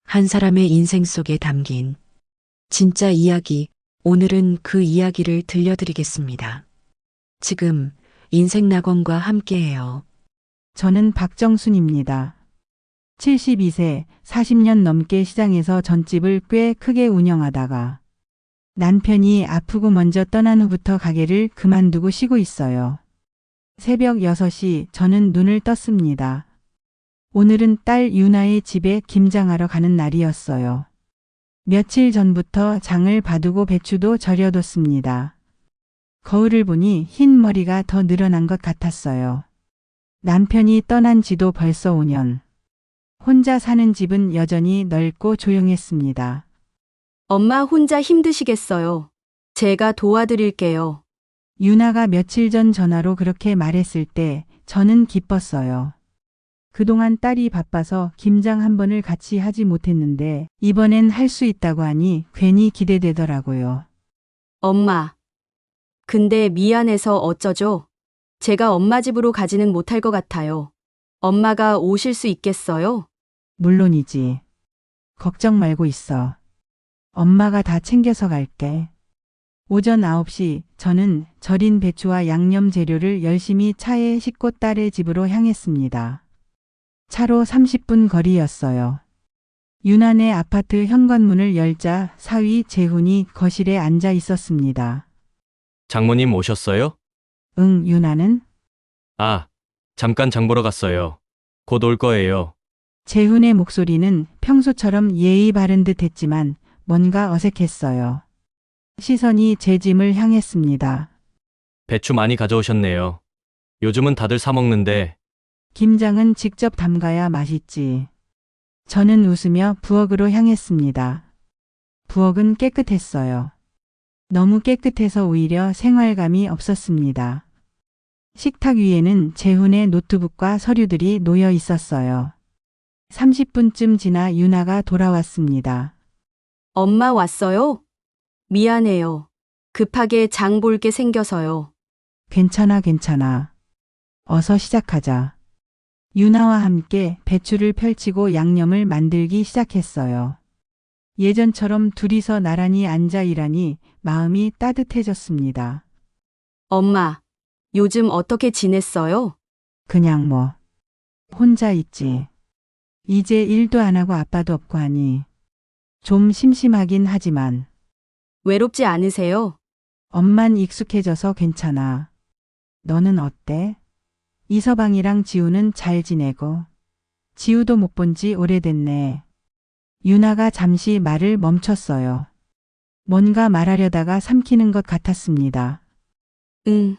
한 사람의 인생 속에 담긴 진짜 이야기, 오늘은 그 이야기를 들려드리겠습니다. 지금 인생낙원과 함께해요. 저는 박정순입니다. 72세, 40년 넘게 시장에서 전집을 꽤 크게 운영하다가 남편이 아프고 먼저 떠난 후부터 가게를 그만두고 쉬고 있어요. 새벽 6시 저는 눈을 떴습니다. 오늘은 딸 유나의 집에 김장하러 가는 날이었어요. 며칠 전부터 장을 봐두고 배추도 절여뒀습니다. 거울을 보니 흰 머리가 더 늘어난 것 같았어요. 남편이 떠난 지도 벌써 5년. 혼자 사는 집은 여전히 넓고 조용했습니다. 엄마 혼자 힘드시겠어요. 제가 도와드릴게요. 유나가 며칠 전 전화로 그렇게 말했을 때 저는 기뻤어요. 그동안 딸이 바빠서 김장 한 번을 같이 하지 못했는데 이번엔 할 수 있다고 하니 괜히 기대되더라고요. 엄마. 근데 미안해서 어쩌죠? 제가 엄마 집으로 가지는 못할 것 같아요. 엄마가 오실 수 있겠어요? 물론이지. 걱정 말고 있어. 엄마가 다 챙겨서 갈게. 오전 9시 저는 절인 배추와 양념 재료를 열심히 차에 싣고 딸의 집으로 향했습니다. 차로 30분 거리였어요. 유난의 아파트 현관문을 열자 사위 재훈이 거실에 앉아 있었습니다. 장모님 오셨어요? 응, 유나는? 아, 잠깐 장 보러 갔어요. 곧 올 거예요. 재훈의 목소리는 평소처럼 예의 바른 듯 했지만 뭔가 어색했어요. 시선이 제 짐을 향했습니다. 배추 많이 가져오셨네요. 요즘은 다들 사 먹는데 김장은 직접 담가야 맛있지. 저는 웃으며 부엌으로 향했습니다. 부엌은 깨끗했어요. 너무 깨끗해서 오히려 생활감이 없었습니다. 식탁 위에는 재훈의 노트북과 서류들이 놓여 있었어요. 30분쯤 지나 유나가 돌아왔습니다. 엄마 왔어요? 미안해요. 급하게 장 볼 게 생겨서요. 괜찮아, 괜찮아. 어서 시작하자. 유나와 함께 배추를 펼치고 양념을 만들기 시작했어요. 예전처럼 둘이서 나란히 앉아 일하니 마음이 따뜻해졌습니다. 엄마, 요즘 어떻게 지냈어요? 그냥 뭐. 혼자 있지. 이제 일도 안 하고 아빠도 없고 하니 좀 심심하긴 하지만 외롭지 않으세요? 엄만 익숙해져서 괜찮아. 너는 어때? 이서방이랑 지우는 잘 지내고 지우도 못 본 지 오래됐네. 유나가 잠시 말을 멈췄어요. 뭔가 말하려다가 삼키는 것 같았습니다. 응.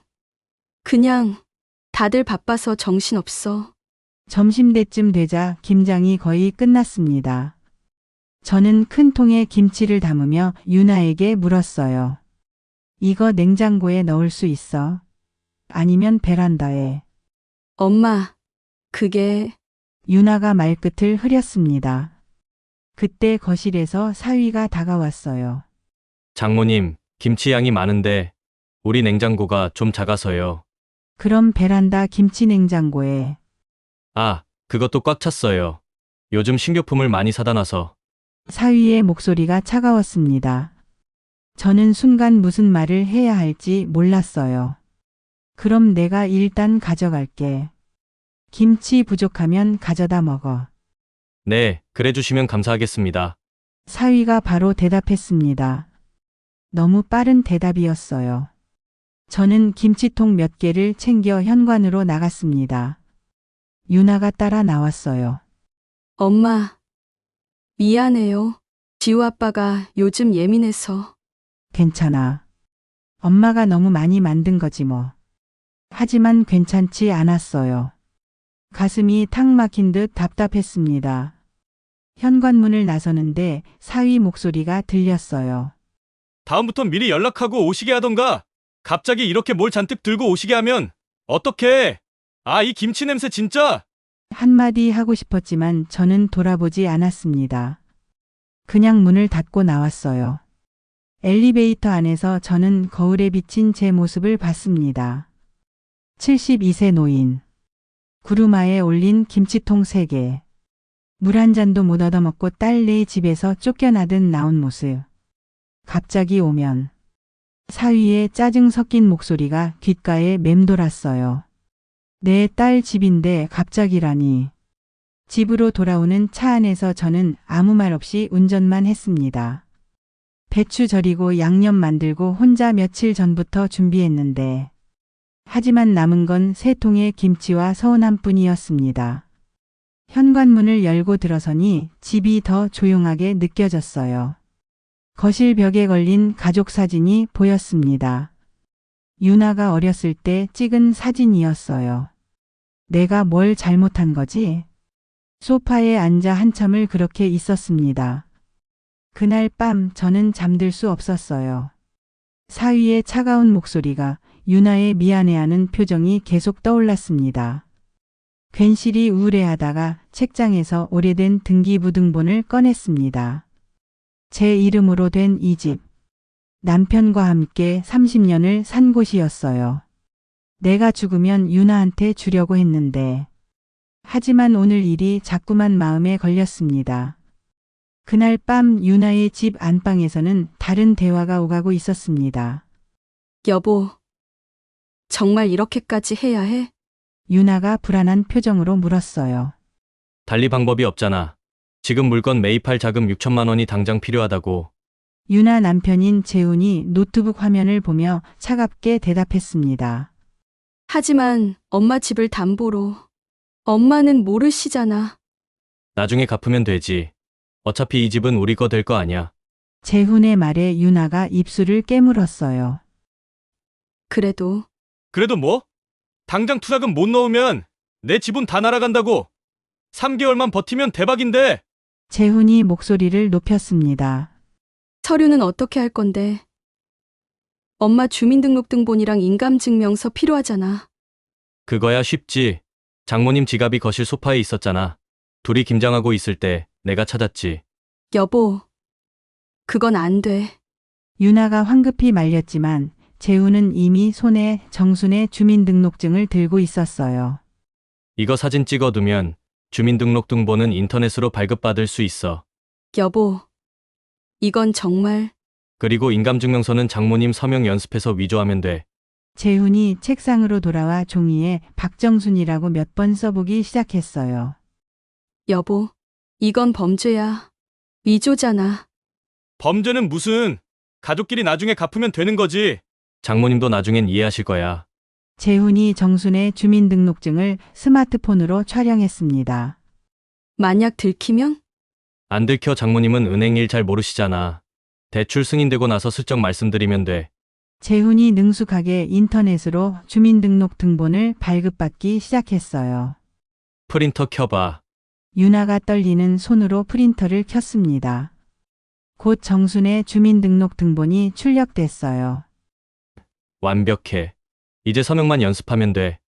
그냥 다들 바빠서 정신없어. 점심때쯤 되자 김장이 거의 끝났습니다. 저는 큰 통에 김치를 담으며 유나에게 물었어요. 이거 냉장고에 넣을 수 있어? 아니면 베란다에? 엄마, 그게 유나가 말끝을 흐렸습니다. 그때 거실에서 사위가 다가왔어요. 장모님, 김치 양이 많은데 우리 냉장고가 좀 작아서요. 그럼 베란다 김치 냉장고에. 아, 그것도 꽉 찼어요. 요즘 식료품을 많이 사다 놔서. 사위의 목소리가 차가웠습니다. 저는 순간 무슨 말을 해야 할지 몰랐어요. 그럼 내가 일단 가져갈게. 김치 부족하면 가져다 먹어. 네, 그래 주시면 감사하겠습니다. 사위가 바로 대답했습니다. 너무 빠른 대답이었어요. 저는 김치통 몇 개를 챙겨 현관으로 나갔습니다. 유나가 따라 나왔어요. 엄마, 미안해요. 지우 아빠가 요즘 예민해서. 괜찮아. 엄마가 너무 많이 만든 거지 뭐. 하지만 괜찮지 않았어요. 가슴이 탁 막힌 듯 답답했습니다. 현관문을 나서는데 사위 목소리가 들렸어요. 다음부턴 미리 연락하고 오시게 하던가. 갑자기 이렇게 뭘 잔뜩 들고 오시게 하면 어떡해. 아, 이 김치 냄새 진짜. 한마디 하고 싶었지만 저는 돌아보지 않았습니다. 그냥 문을 닫고 나왔어요. 엘리베이터 안에서 저는 거울에 비친 제 모습을 봤습니다. 72세 노인. 구루마에 올린 김치통 3개. 물 한 잔도 못 얻어먹고 딸네 집에서 쫓겨나듯 나온 모습. 갑자기 오면 사위의 짜증 섞인 목소리가 귓가에 맴돌았어요. 내 딸 집인데 갑자기라니. 집으로 돌아오는 차 안에서 저는 아무 말 없이 운전만 했습니다. 배추 절이고 양념 만들고 혼자 며칠 전부터 준비했는데 하지만 남은 건 3통의 김치와 서운함뿐이었습니다. 현관문을 열고 들어서니 집이 더 조용하게 느껴졌어요. 거실 벽에 걸린 가족 사진이 보였습니다. 유나가 어렸을 때 찍은 사진이었어요. 내가 뭘 잘못한 거지? 소파에 앉아 한참을 그렇게 있었습니다. 그날 밤 저는 잠들 수 없었어요. 사위의 차가운 목소리가, 유나의 미안해하는 표정이 계속 떠올랐습니다. 괜시리 우울해하다가 책장에서 오래된 등기부등본을 꺼냈습니다. 제 이름으로 된 이 집. 남편과 함께 30년을 산 곳이었어요. 내가 죽으면 유나한테 주려고 했는데. 하지만 오늘 일이 자꾸만 마음에 걸렸습니다. 그날 밤 유나의 집 안방에서는 다른 대화가 오가고 있었습니다. 여보, 정말 이렇게까지 해야 해? 유나가 불안한 표정으로 물었어요. 달리 방법이 없잖아. 지금 물건 매입할 자금 6천만 원이 당장 필요하다고. 유나 남편인 재훈이 노트북 화면을 보며 차갑게 대답했습니다. 하지만 엄마 집을 담보로. 엄마는 모르시잖아. 나중에 갚으면 되지. 어차피 이 집은 우리 거 될 거 아니야. 재훈의 말에 유나가 입술을 깨물었어요. 그래도 그래도 뭐? 당장 투자금 못 넣으면 내 지분 다 날아간다고. 3개월만 버티면 대박인데. 재훈이 목소리를 높였습니다. 서류는 어떻게 할 건데? 엄마 주민등록등본이랑 인감증명서 필요하잖아. 그거야 쉽지. 장모님 지갑이 거실 소파에 있었잖아. 둘이 김장하고 있을 때 내가 찾았지. 여보, 그건 안 돼. 유나가 황급히 말렸지만 재훈은 이미 손에 정순의 주민등록증을 들고 있었어요. 이거 사진 찍어두면 주민등록등본은 인터넷으로 발급받을 수 있어. 여보, 이건 정말. 그리고 인감증명서는 장모님 서명 연습해서 위조하면 돼. 재훈이 책상으로 돌아와 종이에 박정순이라고 몇 번 써보기 시작했어요. 여보, 이건 범죄야. 위조잖아. 범죄는 무슨. 가족끼리 나중에 갚으면 되는 거지. 장모님도 나중엔 이해하실 거야. 재훈이 정순의 주민등록증을 스마트폰으로 촬영했습니다. 만약 들키면? 안 들켜. 장모님은 은행 일 잘 모르시잖아. 대출 승인되고 나서 슬쩍 말씀드리면 돼. 재훈이 능숙하게 인터넷으로 주민등록등본을 발급받기 시작했어요. 프린터 켜봐. 유나가 떨리는 손으로 프린터를 켰습니다. 곧 정순의 주민등록등본이 출력됐어요. 완벽해. 이제 서명만 연습하면 돼.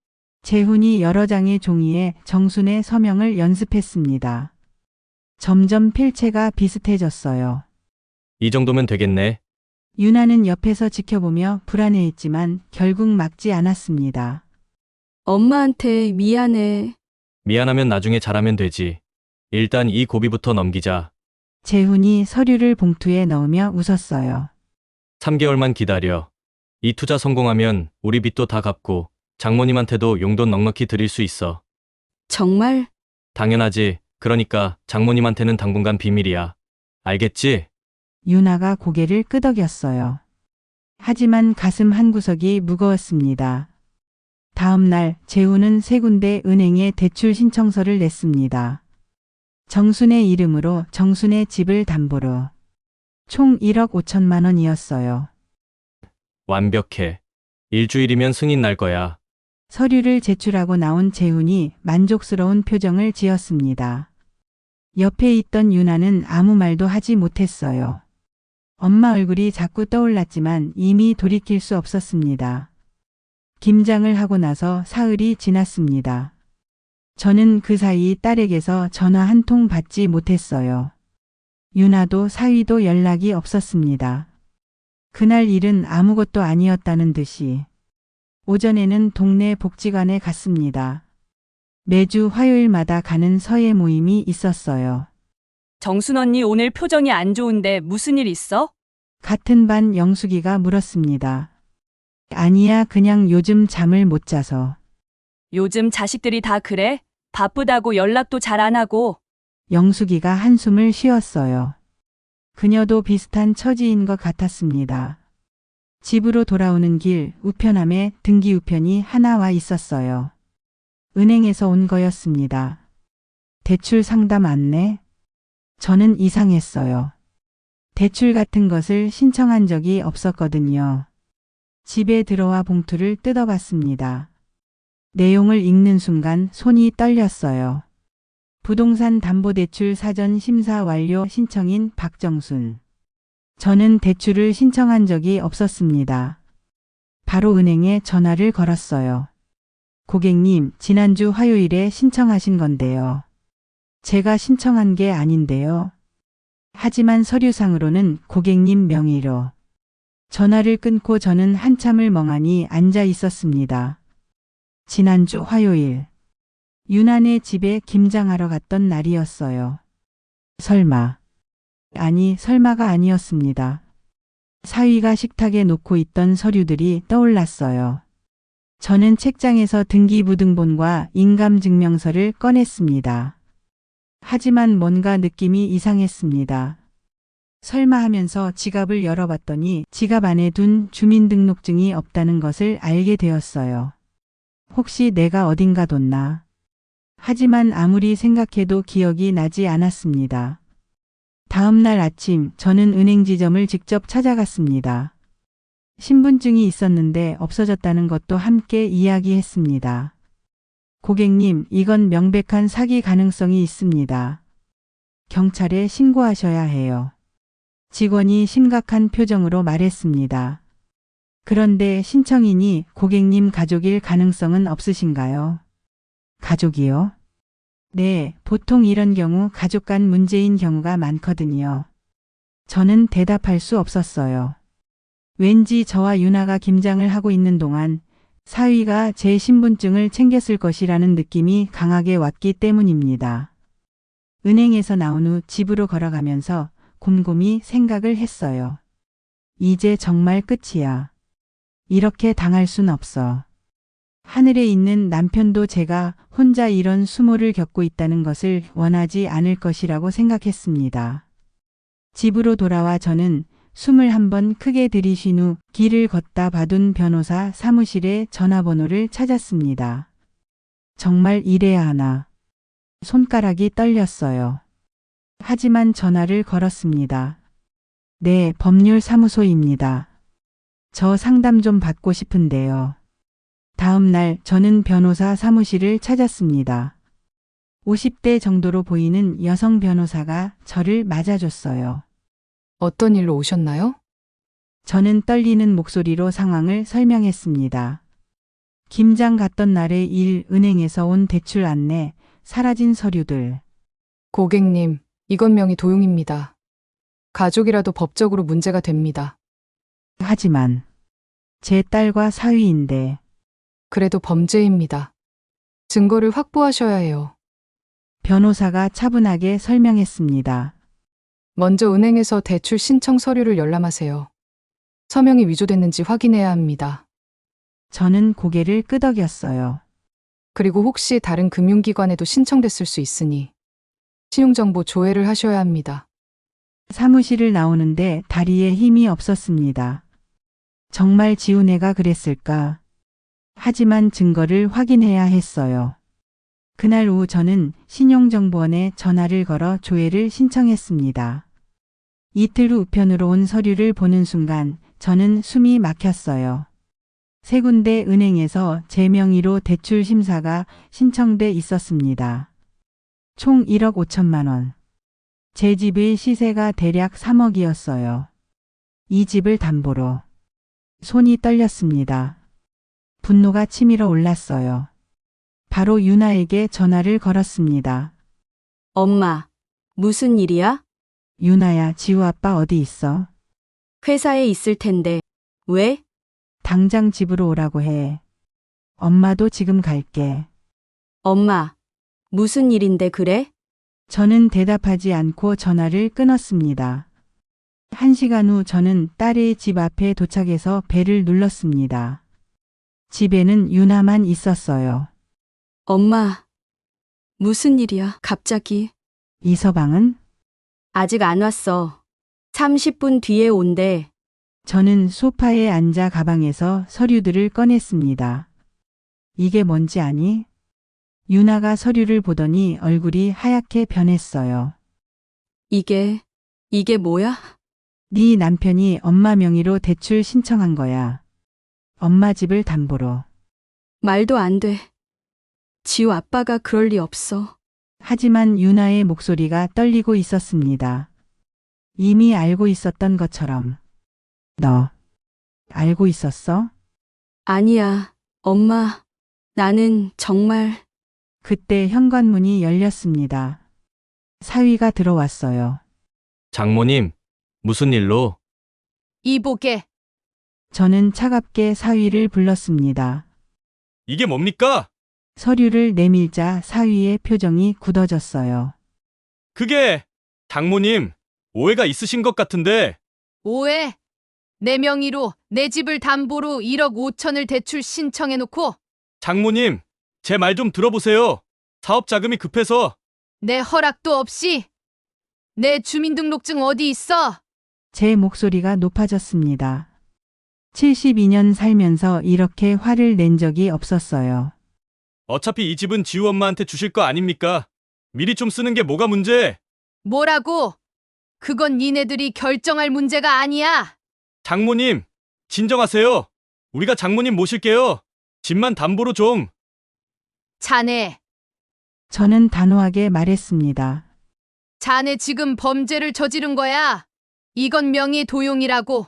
재훈이 여러 장의 종이에 정순의 서명을 연습했습니다. 점점 필체가 비슷해졌어요. 이 정도면 되겠네. 유나는 옆에서 지켜보며 불안해했지만 결국 막지 않았습니다. 엄마한테 미안해. 미안하면 나중에 잘하면 되지. 일단 이 고비부터 넘기자. 재훈이 서류를 봉투에 넣으며 웃었어요. 3개월만 기다려. 이 투자 성공하면 우리 빚도 다 갚고 장모님한테도 용돈 넉넉히 드릴 수 있어. 정말? 당연하지. 그러니까 장모님한테는 당분간 비밀이야. 알겠지? 유나가 고개를 끄덕였어요. 하지만 가슴 한구석이 무거웠습니다. 다음 날 재훈은 3군데 은행에 대출 신청서를 냈습니다. 정순의 이름으로 정순의 집을 담보로. 총 1억 5천만 원이었어요. 완벽해. 일주일이면 승인 날 거야. 서류를 제출하고 나온 재훈이 만족스러운 표정을 지었습니다. 옆에 있던 유나는 아무 말도 하지 못했어요. 엄마 얼굴이 자꾸 떠올랐지만 이미 돌이킬 수 없었습니다. 김장을 하고 나서 사흘이 지났습니다. 저는 그 사이 딸에게서 전화 한 통 받지 못했어요. 유나도 사위도 연락이 없었습니다. 그날 일은 아무것도 아니었다는 듯이. 오전에는 동네 복지관에 갔습니다. 매주 화요일마다 가는 서예 모임이 있었어요. 정순 언니 오늘 표정이 안 좋은데 무슨 일 있어? 같은 반 영숙이가 물었습니다. 아니야, 그냥 요즘 잠을 못 자서. 요즘 자식들이 다 그래? 바쁘다고 연락도 잘 안 하고. 영숙이가 한숨을 쉬었어요. 그녀도 비슷한 처지인 것 같았습니다. 집으로 돌아오는 길 우편함에 등기 우편이 하나 와 있었어요. 은행에서 온 거였습니다. 대출 상담 안내? 저는 이상했어요. 대출 같은 것을 신청한 적이 없었거든요. 집에 들어와 봉투를 뜯어봤습니다. 내용을 읽는 순간 손이 떨렸어요. 부동산 담보대출 사전 심사 완료 신청인 박정순. 저는 대출을 신청한 적이 없었습니다. 바로 은행에 전화를 걸었어요. 고객님, 지난주 화요일에 신청하신 건데요. 제가 신청한 게 아닌데요. 하지만 서류상으로는 고객님 명의로. 전화를 끊고 저는 한참을 멍하니 앉아 있었습니다. 지난주 화요일. 유난의 집에 김장하러 갔던 날이었어요. 설마. 아니, 설마가 아니었습니다. 사위가 식탁에 놓고 있던 서류들이 떠올랐어요. 저는 책장에서 등기부등본과 인감증명서를 꺼냈습니다. 하지만 뭔가 느낌이 이상했습니다. 설마 하면서 지갑을 열어봤더니 지갑 안에 둔 주민등록증이 없다는 것을 알게 되었어요. 혹시 내가 어딘가 뒀나? 하지만 아무리 생각해도 기억이 나지 않았습니다. 다음 날 아침 저는 은행 지점을 직접 찾아갔습니다. 신분증이 있었는데 없어졌다는 것도 함께 이야기했습니다. 고객님, 이건 명백한 사기 가능성이 있습니다. 경찰에 신고하셔야 해요. 직원이 심각한 표정으로 말했습니다. 그런데 신청인이 고객님 가족일 가능성은 없으신가요? 가족이요? 네, 보통 이런 경우 가족 간 문제인 경우가 많거든요. 저는 대답할 수 없었어요. 왠지 저와 유나가 김장을 하고 있는 동안 사위가 제 신분증을 챙겼을 것이라는 느낌이 강하게 왔기 때문입니다. 은행에서 나온 후 집으로 걸어가면서 곰곰이 생각을 했어요. 이제 정말 끝이야. 이렇게 당할 순 없어. 하늘에 있는 남편도 제가 혼자 이런 수모를 겪고 있다는 것을 원하지 않을 것이라고 생각했습니다. 집으로 돌아와 저는 숨을 한번 크게 들이쉰 후 길을 걷다 봐둔 변호사 사무실의 전화번호를 찾았습니다. 정말 이래야 하나. 손가락이 떨렸어요. 하지만 전화를 걸었습니다. 네, 법률사무소입니다. 저 상담 좀 받고 싶은데요. 다음 날 저는 변호사 사무실을 찾았습니다. 50대 정도로 보이는 여성 변호사가 저를 맞아줬어요. 어떤 일로 오셨나요? 저는 떨리는 목소리로 상황을 설명했습니다. 김장 갔던 날의 일, 은행에서 온 대출 안내, 사라진 서류들. 고객님, 이건 명의 도용입니다. 가족이라도 법적으로 문제가 됩니다. 하지만 제 딸과 사위인데. 그래도 범죄입니다. 증거를 확보하셔야 해요. 변호사가 차분하게 설명했습니다. 먼저 은행에서 대출 신청 서류를 열람하세요. 서명이 위조됐는지 확인해야 합니다. 저는 고개를 끄덕였어요. 그리고 혹시 다른 금융기관에도 신청됐을 수 있으니 신용정보 조회를 하셔야 합니다. 사무실을 나오는데 다리에 힘이 없었습니다. 정말 지훈애가 그랬을까? 하지만 증거를 확인해야 했어요. 그날 오후 저는 신용정보원에 전화를 걸어 조회를 신청했습니다. 이틀 후 우편으로 온 서류를 보는 순간 저는 숨이 막혔어요. 세 군데 은행에서 제 명의로 대출 심사가 신청돼 있었습니다. 총 1억 5천만 원. 제 집의 시세가 대략 3억이었어요. 이 집을 담보로. 손이 떨렸습니다. 분노가 치밀어 올랐어요. 바로 유나에게 전화를 걸었습니다. 엄마, 무슨 일이야? 유나야, 지우 아빠 어디 있어? 회사에 있을 텐데. 왜? 당장 집으로 오라고 해. 엄마도 지금 갈게. 엄마, 무슨 일인데 그래? 저는 대답하지 않고 전화를 끊었습니다. 1시간 후 저는 딸의 집 앞에 도착해서 벨을 눌렀습니다. 집에는 유나만 있었어요. 엄마, 무슨 일이야, 갑자기? 이서방은? 아직 안 왔어. 30분 뒤에 온대. 저는 소파에 앉아 가방에서 서류들을 꺼냈습니다. 이게 뭔지 아니? 유나가 서류를 보더니 얼굴이 하얗게 변했어요. 이게 뭐야? 네 남편이 엄마 명의로 대출 신청한 거야. 엄마 집을 담보로. 말도 안 돼. 지우 아빠가 그럴 리 없어. 하지만 유나의 목소리가 떨리고 있었습니다. 이미 알고 있었던 것처럼. 너 알고 있었어? 아니야, 엄마. 나는 정말 그때 현관문이 열렸습니다. 사위가 들어왔어요. 장모님, 무슨 일로? 이보게, 저는 차갑게 사위를 불렀습니다. 이게 뭡니까? 서류를 내밀자 사위의 표정이 굳어졌어요. 그게, 장모님, 오해가 있으신 것 같은데, 오해. 내 명의로 내 집을 담보로 1억 5천을 대출 신청해놓고 장모님, 제 말 좀 들어보세요. 사업 자금이 급해서 내 허락도 없이 내 주민등록증 어디 있어? 제 목소리가 높아졌습니다. 72년 살면서 이렇게 화를 낸 적이 없었어요. 어차피 이 집은 지우 엄마한테 주실 거 아닙니까? 미리 좀 쓰는 게 뭐가 문제? 뭐라고? 그건 니네들이 결정할 문제가 아니야. 장모님, 진정하세요. 우리가 장모님 모실게요. 집만 담보로 좀. 자네, 저는 단호하게 말했습니다. 자네 지금 범죄를 저지른 거야. 이건 명의 도용이라고.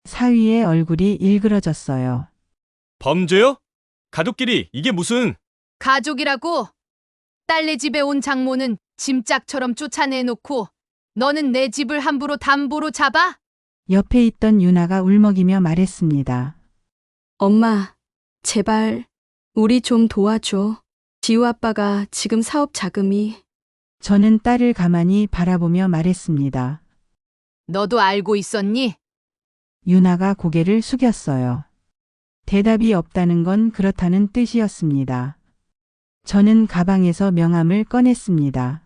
사위의 얼굴이 일그러졌어요. 범죄요? 가족끼리 이게 무슨... 가족이라고. 딸네 집에 온 장모는 짐짝처럼 쫓아내놓고 너는 내 집을 함부로 담보로 잡아? 옆에 있던 유나가 울먹이며 말했습니다. 엄마, 제발 우리 좀 도와줘. 지우 아빠가 지금 사업 자금이 저는 딸을 가만히 바라보며 말했습니다. 너도 알고 있었니? 유나가 고개를 숙였어요. 대답이 없다는 건 그렇다는 뜻이었습니다. 저는 가방에서 명함을 꺼냈습니다.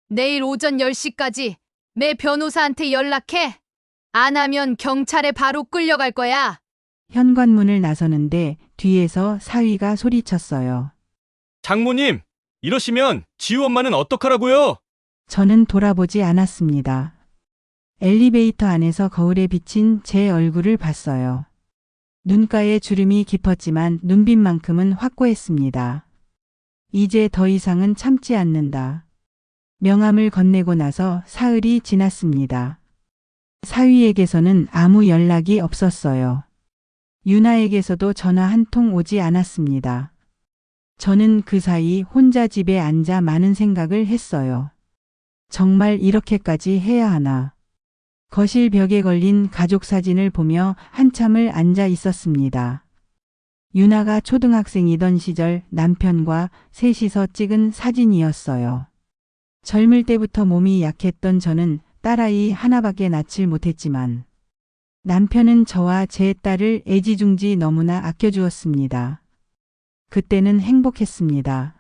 내일 오전 10시까지 매 변호사한테 연락해. 안 하면 경찰에 바로 끌려갈 거야. 현관문을 나서는데 뒤에서 사위가 소리쳤어요. 장모님, 이러시면 지우 엄마는 어떡하라고요? 저는 돌아보지 않았습니다. 엘리베이터 안에서 거울에 비친 제 얼굴을 봤어요. 눈가에 주름이 깊었지만 눈빛만큼은 확고했습니다. 이제 더 이상은 참지 않는다. 명함을 건네고 나서 사흘이 지났습니다. 사위에게서는 아무 연락이 없었어요. 유나에게서도 전화 한 통 오지 않았습니다. 저는 그 사이 혼자 집에 앉아 많은 생각을 했어요. 정말 이렇게까지 해야 하나. 거실 벽에 걸린 가족 사진을 보며 한참을 앉아 있었습니다. 유나가 초등학생이던 시절 남편과 셋이서 찍은 사진이었어요. 젊을 때부터 몸이 약했던 저는 딸아이 하나밖에 낳질 못했지만 남편은 저와 제 딸을 애지중지 너무나 아껴주었습니다. 그때는 행복했습니다.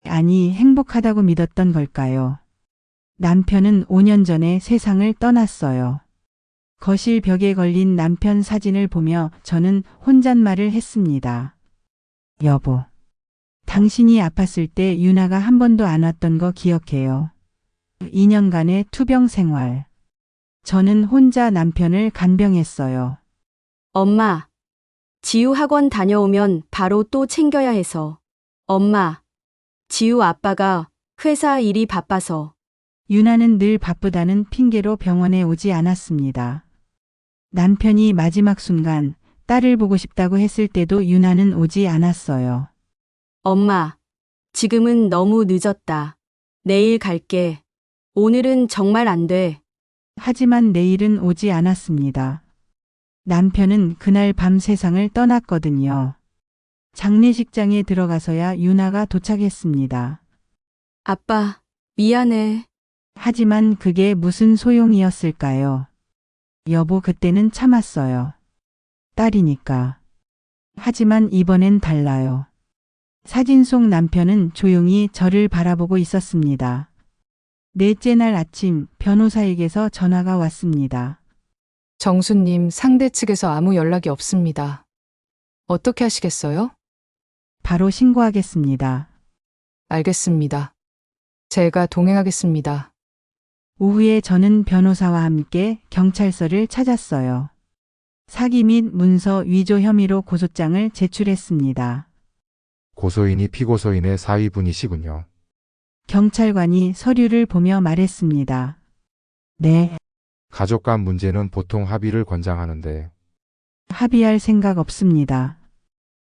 아니, 행복하다고 믿었던 걸까요? 남편은 5년 전에 세상을 떠났어요. 거실 벽에 걸린 남편 사진을 보며 저는 혼잣말을 했습니다. 여보, 당신이 아팠을 때 유나가 한 번도 안 왔던 거 기억해요. 2년간의 투병 생활. 저는 혼자 남편을 간병했어요. 엄마, 지우 학원 다녀오면 바로 또 챙겨야 해서. 엄마, 지우 아빠가 회사 일이 바빠서. 유나는 늘 바쁘다는 핑계로 병원에 오지 않았습니다. 남편이 마지막 순간 딸을 보고 싶다고 했을 때도 유나는 오지 않았어요. 엄마, 지금은 너무 늦었다. 내일 갈게. 오늘은 정말 안 돼. 하지만 내일은 오지 않았습니다. 남편은 그날 밤 세상을 떠났거든요. 장례식장에 들어가서야 유나가 도착했습니다. 아빠, 미안해. 하지만 그게 무슨 소용이었을까요? 여보, 그때는 참았어요. 딸이니까. 하지만 이번엔 달라요. 사진 속 남편은 조용히 저를 바라보고 있었습니다. 넷째 날 아침 변호사에게서 전화가 왔습니다. 정수님, 상대 측에서 아무 연락이 없습니다. 어떻게 하시겠어요? 바로 신고하겠습니다. 알겠습니다. 제가 동행하겠습니다. 오후에 저는 변호사와 함께 경찰서를 찾았어요. 사기 및 문서 위조 혐의로 고소장을 제출했습니다. 고소인이 피고소인의 사위분이시군요. 경찰관이 서류를 보며 말했습니다. 네, 가족 간 문제는 보통 합의를 권장하는데 합의할 생각 없습니다.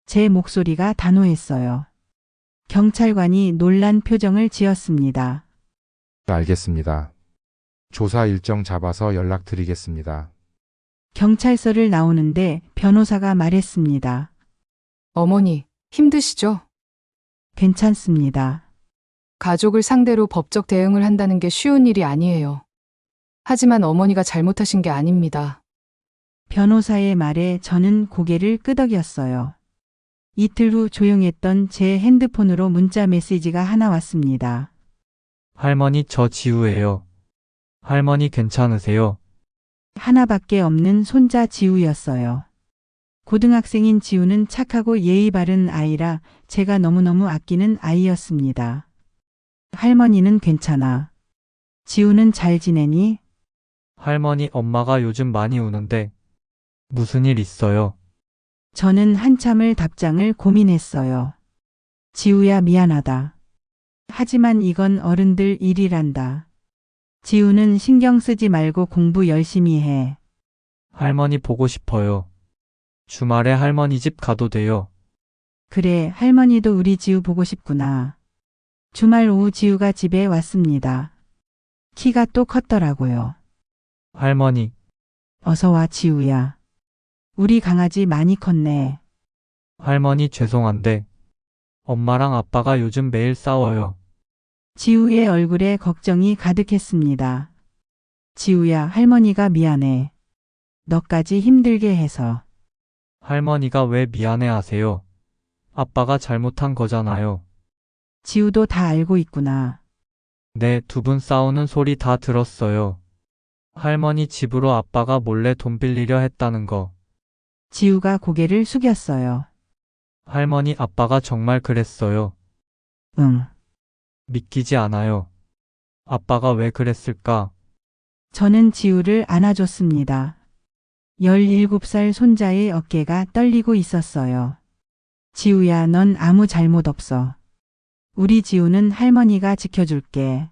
제 목소리가 단호했어요. 경찰관이 놀란 표정을 지었습니다. 알겠습니다. 조사 일정 잡아서 연락드리겠습니다. 경찰서를 나오는데 변호사가 말했습니다. 어머니, 힘드시죠? 괜찮습니다. 가족을 상대로 법적 대응을 한다는 게 쉬운 일이 아니에요. 하지만 어머니가 잘못하신 게 아닙니다. 변호사의 말에 저는 고개를 끄덕였어요. 이틀 후 조용했던 제 핸드폰으로 문자 메시지가 하나 왔습니다. 할머니, 저 지우예요. 할머니 괜찮으세요? 하나밖에 없는 손자 지우였어요. 고등학생인 지우는 착하고 예의 바른 아이라 제가 너무너무 아끼는 아이였습니다. 할머니는 괜찮아. 지우는 잘 지내니? 할머니, 엄마가 요즘 많이 우는데 무슨 일 있어요? 저는 한참을 답장을 고민했어요. 지우야, 미안하다. 하지만 이건 어른들 일이란다. 지우는 신경 쓰지 말고 공부 열심히 해. 할머니 보고 싶어요. 주말에 할머니 집 가도 돼요? 그래, 할머니도 우리 지우 보고 싶구나. 주말 오후 지우가 집에 왔습니다. 키가 또 컸더라고요. 할머니, 어서 와, 지우야. 우리 강아지 많이 컸네. 할머니 죄송한데 엄마랑 아빠가 요즘 매일 싸워요. 지우의 얼굴에 걱정이 가득했습니다. 지우야, 할머니가 미안해. 너까지 힘들게 해서. 할머니가 왜 미안해 하세요? 아빠가 잘못한 거잖아요. 지우도 다 알고 있구나. 네, 두 분 싸우는 소리 다 들었어요. 할머니 집으로 아빠가 몰래 돈 빌리려 했다는 거. 지우가 고개를 숙였어요. 할머니, 아빠가 정말 그랬어요. 응. 믿기지 않아요. 아빠가 왜 그랬을까? 저는 지우를 안아줬습니다. 17살 손자의 어깨가 떨리고 있었어요. 지우야, 넌 아무 잘못 없어. 우리 지우는 할머니가 지켜줄게.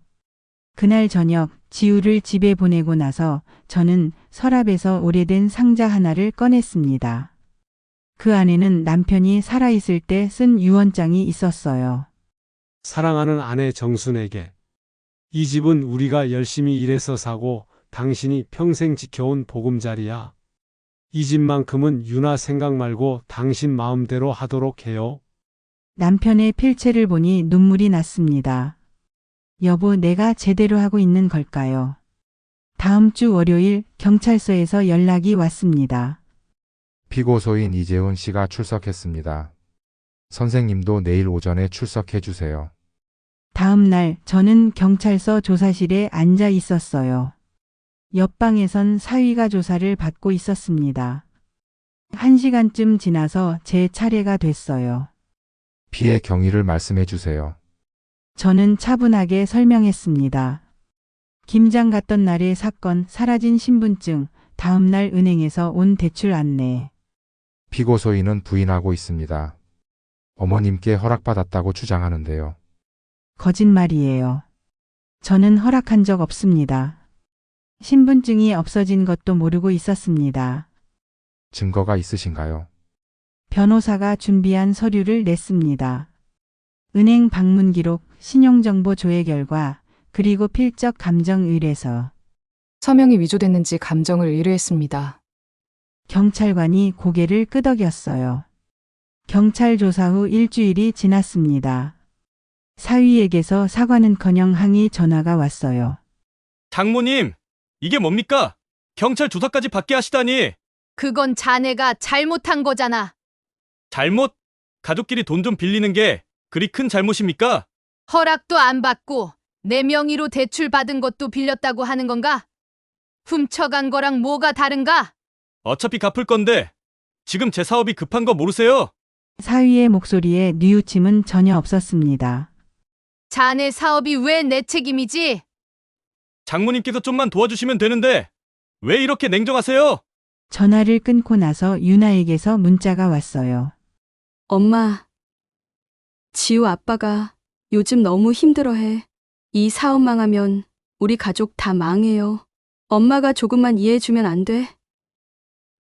그날 저녁 지우를 집에 보내고 나서 저는 서랍에서 오래된 상자 하나를 꺼냈습니다. 그 안에는 남편이 살아있을 때 쓴 유언장이 있었어요. 사랑하는 아내 정순에게. 이 집은 우리가 열심히 일해서 사고 당신이 평생 지켜온 보금자리야. 이 집만큼은 유나 생각 말고 당신 마음대로 하도록 해요. 남편의 필체를 보니 눈물이 났습니다. 여보, 내가 제대로 하고 있는 걸까요? 다음 주 월요일 경찰서에서 연락이 왔습니다. 피고소인 이재훈 씨가 출석했습니다. 선생님도 내일 오전에 출석해 주세요. 다음 날 저는 경찰서 조사실에 앉아 있었어요. 옆방에선 사위가 조사를 받고 있었습니다. 1시간쯤 지나서 제 차례가 됐어요. 피해 경위를 말씀해 주세요. 저는 차분하게 설명했습니다. 김장 갔던 날의 사건, 사라진 신분증, 다음 날 은행에서 온 대출 안내. 피고소인은 부인하고 있습니다. 어머님께 허락받았다고 주장하는데요. 거짓말이에요. 저는 허락한 적 없습니다. 신분증이 없어진 것도 모르고 있었습니다. 증거가 있으신가요? 변호사가 준비한 서류를 냈습니다. 은행 방문 기록, 신용정보 조회 결과, 그리고 필적 감정 의뢰서. 서명이 위조됐는지 감정을 의뢰했습니다. 경찰관이 고개를 끄덕였어요. 경찰 조사 후 일주일이 지났습니다. 사위에게서 사과는커녕 항의 전화가 왔어요. 장모님, 이게 뭡니까? 경찰 조사까지 받게 하시다니. 그건 자네가 잘못한 거잖아. 잘못? 가족끼리 돈 좀 빌리는 게 그리 큰 잘못입니까? 허락도 안 받고 내 명의로 대출 받은 것도 빌렸다고 하는 건가? 훔쳐간 거랑 뭐가 다른가? 어차피 갚을 건데 지금 제 사업이 급한 거 모르세요? 사위의 목소리에 뉘우침은 전혀 없었습니다. 자네 사업이 왜 내 책임이지? 장모님께서 좀만 도와주시면 되는데 왜 이렇게 냉정하세요? 전화를 끊고 나서 유나에게서 문자가 왔어요. 엄마, 지우 아빠가 요즘 너무 힘들어해. 이 사업 망하면 우리 가족 다 망해요. 엄마가 조금만 이해해주면 안 돼?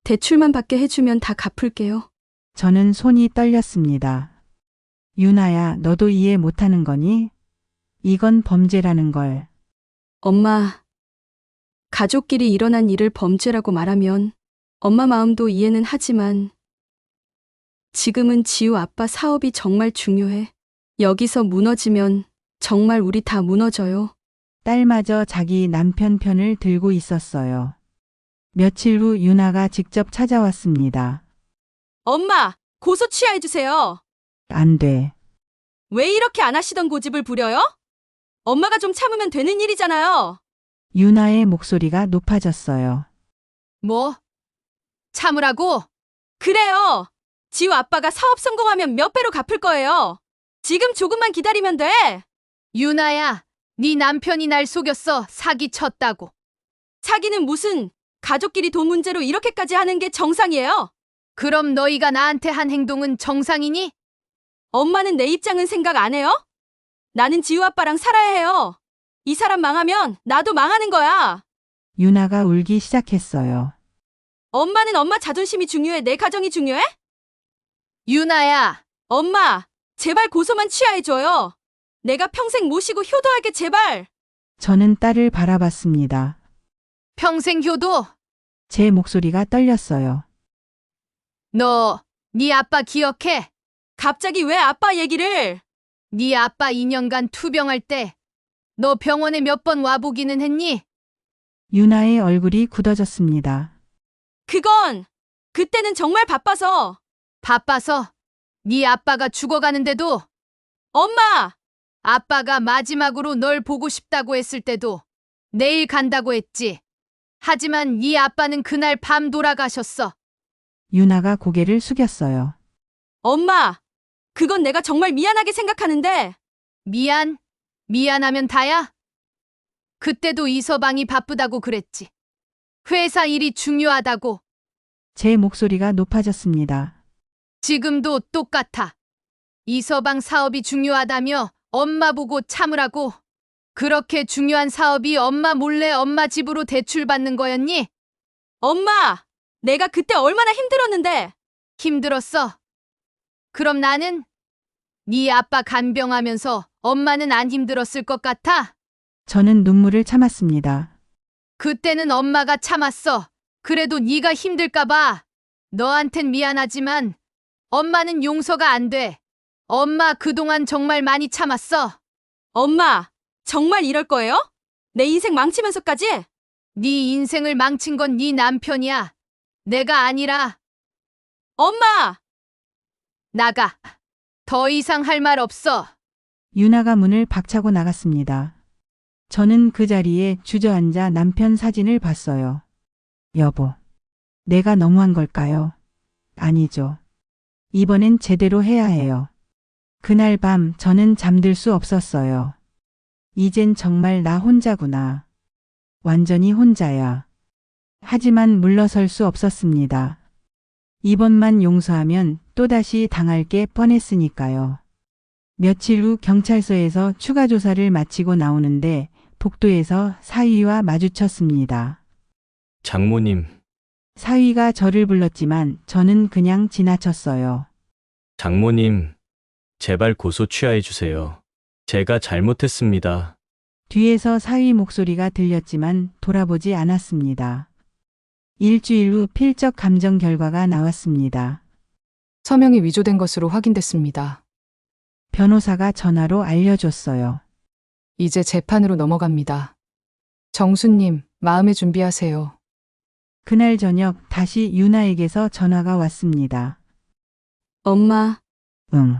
대출만 받게 해주면 다 갚을게요. 저는 손이 떨렸습니다. 유나야, 너도 이해 못하는 거니? 이건 범죄라는 걸. 엄마, 가족끼리 일어난 일을 범죄라고 말하면 엄마 마음도 이해는 하지만 지금은 지우 아빠 사업이 정말 중요해. 여기서 무너지면 정말 우리 다 무너져요. 딸마저 자기 남편 편을 들고 있었어요. 며칠 후 유나가 직접 찾아왔습니다. 엄마, 고소 취하해주세요. 안 돼. 왜 이렇게 안 하시던 고집을 부려요? 엄마가 좀 참으면 되는 일이잖아요. 유나의 목소리가 높아졌어요. 뭐? 참으라고? 그래요. 지우 아빠가 사업 성공하면 몇 배로 갚을 거예요. 지금 조금만 기다리면 돼. 유나야, 네 남편이 날 속였어. 사기 쳤다고. 사기는 무슨, 가족끼리 돈 문제로 이렇게까지 하는 게 정상이에요. 그럼 너희가 나한테 한 행동은 정상이니? 엄마는 내 입장은 생각 안 해요? 나는 지우 아빠랑 살아야 해요. 이 사람 망하면 나도 망하는 거야. 유나가 울기 시작했어요. 엄마는 엄마 자존심이 중요해? 내 가정이 중요해? 유나야, 엄마, 제발 고소만 취하해줘요. 내가 평생 모시고 효도할게, 제발. 저는 딸을 바라봤습니다. 평생 효도? 제 목소리가 떨렸어요. 너, 네 아빠 기억해? 갑자기 왜 아빠 얘기를? 네 아빠 2년간 투병할 때 너 병원에 몇 번 와보기는 했니? 유나의 얼굴이 굳어졌습니다. 그건 그때는 정말 바빠서. 바빠서 네 아빠가 죽어가는데도 엄마! 아빠가 마지막으로 널 보고 싶다고 했을 때도 내일 간다고 했지. 하지만 네 아빠는 그날 밤 돌아가셨어. 유나가 고개를 숙였어요. 엄마! 그건 내가 정말 미안하게 생각하는데. 미안하면 다야? 그때도 이서방이 바쁘다고 그랬지. 회사 일이 중요하다고. 제 목소리가 높아졌습니다. 지금도 똑같아. 이서방 사업이 중요하다며 엄마 보고 참으라고. 그렇게 중요한 사업이 엄마 몰래 엄마 집으로 대출받는 거였니? 엄마! 내가 그때 얼마나 힘들었는데. 힘들었어. 그럼 나는? 네 아빠 간병하면서 엄마는 안 힘들었을 것 같아? 저는 눈물을 참았습니다. 그때는 엄마가 참았어. 그래도 네가 힘들까 봐. 너한텐 미안하지만 엄마는 용서가 안 돼. 엄마 그동안 정말 많이 참았어. 엄마, 정말 이럴 거예요? 내 인생 망치면서까지? 네 인생을 망친 건 네 남편이야. 내가 아니라. 엄마! 나가. 더 이상 할 말 없어. 유나가 문을 박차고 나갔습니다. 저는 그 자리에 주저앉아 남편 사진을 봤어요. 여보, 내가 너무한 걸까요? 아니죠. 이번엔 제대로 해야 해요. 그날 밤 저는 잠들 수 없었어요. 이젠 정말 나 혼자구나. 완전히 혼자야. 하지만 물러설 수 없었습니다. 이번만 용서하면 또다시 당할 게 뻔했으니까요. 며칠 후 경찰서에서 추가 조사를 마치고 나오는데 복도에서 사위와 마주쳤습니다. 장모님, 사위가 저를 불렀지만 저는 그냥 지나쳤어요. 장모님, 제발 고소 취하해 주세요. 제가 잘못했습니다. 뒤에서 사위 목소리가 들렸지만 돌아보지 않았습니다. 일주일 후 필적 감정 결과가 나왔습니다. 서명이 위조된 것으로 확인됐습니다. 변호사가 전화로 알려줬어요. 이제 재판으로 넘어갑니다. 정수님, 마음의 준비하세요. 그날 저녁 다시 유나에게서 전화가 왔습니다. 엄마, 응.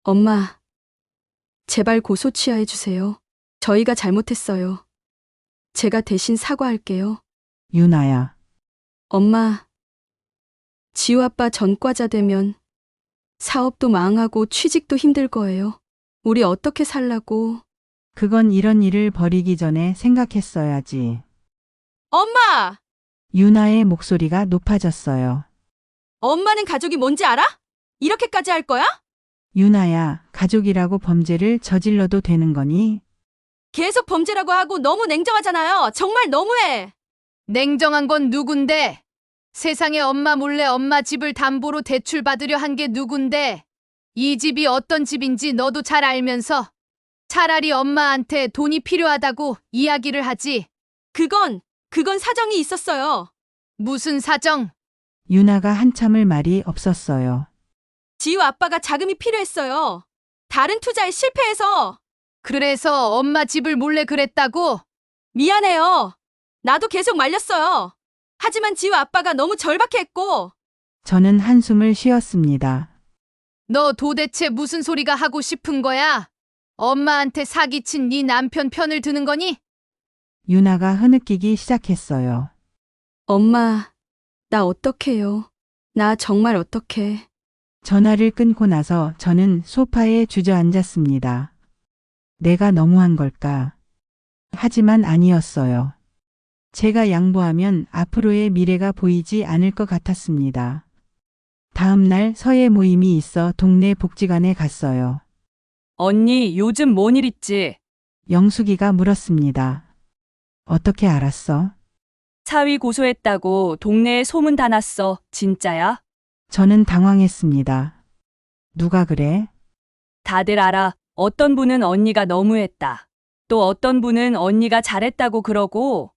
엄마. 제발 고소 취하해 주세요. 저희가 잘못했어요. 제가 대신 사과할게요. 유나야. 엄마, 지우 아빠 전과자 되면 사업도 망하고 취직도 힘들 거예요. 우리 어떻게 살라고. 그건 이런 일을 벌이기 전에 생각했어야지. 엄마! 유나의 목소리가 높아졌어요. 엄마는 가족이 뭔지 알아? 이렇게까지 할 거야? 유나야, 가족이라고 범죄를 저질러도 되는 거니? 계속 범죄라고 하고 너무 냉정하잖아요. 정말 너무해. 냉정한 건 누군데? 세상에 엄마 몰래 엄마 집을 담보로 대출 받으려 한 게 누군데? 이 집이 어떤 집인지 너도 잘 알면서 차라리 엄마한테 돈이 필요하다고 이야기를 하지. 그건 사정이 있었어요. 무슨 사정? 유나가 한참을 말이 없었어요. 지우 아빠가 자금이 필요했어요. 다른 투자에 실패해서. 그래서 엄마 집을 몰래 그랬다고? 미안해요. 나도 계속 말렸어요. 하지만 지우 아빠가 너무 절박했고. 저는 한숨을 쉬었습니다. 너 도대체 무슨 소리가 하고 싶은 거야? 엄마한테 사기친 네 남편 편을 드는 거니? 유나가 흐느끼기 시작했어요. 엄마, 나 어떡해요? 나 정말 어떡해. 전화를 끊고 나서 저는 소파에 주저앉았습니다. 내가 너무한 걸까? 하지만 아니었어요. 제가 양보하면 앞으로의 미래가 보이지 않을 것 같았습니다. 다음 날 서예 모임이 있어 동네 복지관에 갔어요. 언니, 요즘 뭔 일 있지? 영숙이가 물었습니다. 어떻게 알았어? 사위 고소했다고 동네에 소문 다 났어. 진짜야? 저는 당황했습니다. 누가 그래? 다들 알아. 어떤 분은 언니가 너무했다. 또 어떤 분은 언니가 잘했다고 그러고.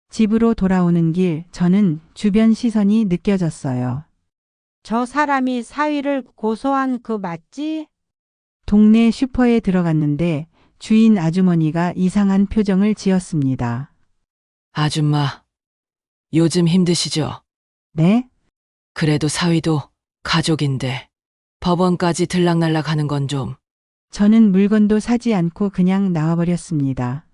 집으로 돌아오는 길 저는 주변 시선이 느껴졌어요. 저 사람이 사위를 고소한 그 맞지? 동네 슈퍼에 들어갔는데 주인 아주머니가 이상한 표정을 지었습니다. 아줌마, 요즘 힘드시죠? 네? 그래도 사위도 가족인데 법원까지 들락날락 하는 건 좀. 저는 물건도 사지 않고 그냥 나와버렸습니다.